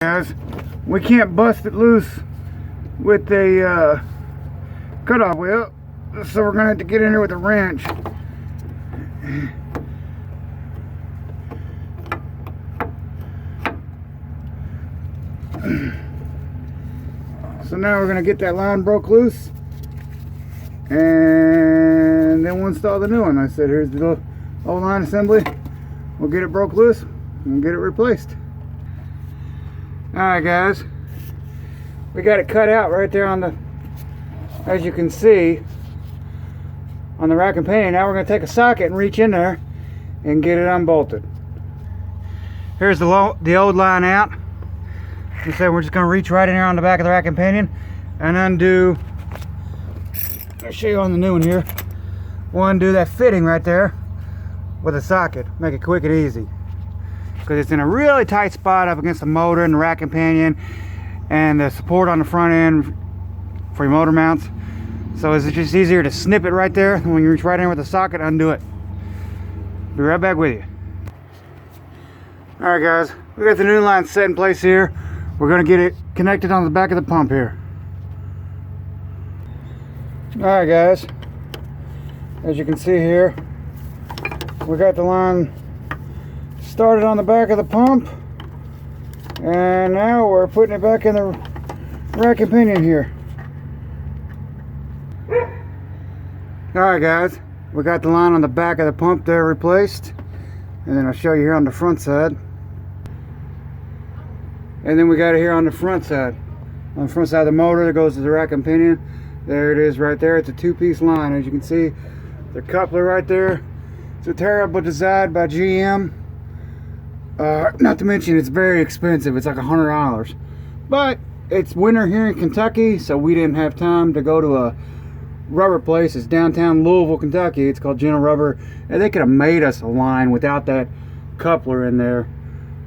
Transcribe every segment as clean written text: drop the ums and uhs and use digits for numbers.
Guys, we can't bust it loose with a cutoff wheel, so we're gonna have to get in here with a wrench. So now we're gonna get that line broke loose, and then we'll install the new one. I said, here's the old line assembly. We'll get it broke loose and get it replaced. Alright guys, we got it cut out right there on the, as you can see, on the rack and pinion. Now we're going to take a socket and reach in there and get it unbolted. Here's the old line out. Like I said, we're just going to reach right in here on the back of the rack and pinion and undo. I'll show you on the new one here. We'll undo that fitting right there with a socket. Make it quick and easy, because it's in a really tight spot up against the motor and the rack and pinion and the support on the front end for your motor mounts. So it's just easier to snip it right there, and when you reach right in with the socket, undo it. Be right back with you. Alright guys, we got the new line set in place here. We're going to get it connected on the back of the pump here. Alright guys, as you can see here, we got the line started on the back of the pump, and now we're putting it back in the rack and pinion here. Alright guys, we got the line on the back of the pump there replaced, and then I'll show you here on the front side. And then we got it here on the front side. On the front side of the motor that goes to the rack and pinion. There it is right there. It's a two-piece line. As you can see, the coupler right there. It's a terrible design by GM. Not to mention it's very expensive. It's like $100. But it's winter here in Kentucky, so we didn't have time to go to a rubber place. It's downtown Louisville, Kentucky. It's called General Rubber, and they could have made us a line without that coupler in there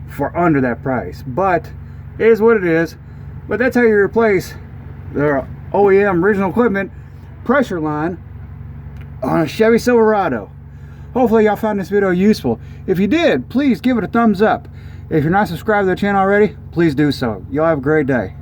for under that price. But it is what it is. But that's how you replace the OEM original equipment pressure line on a Chevy Silverado. Hopefully y'all found this video useful. If you did, please give it a thumbs up. If you're not subscribed to the channel already, please do so. Y'all have a great day.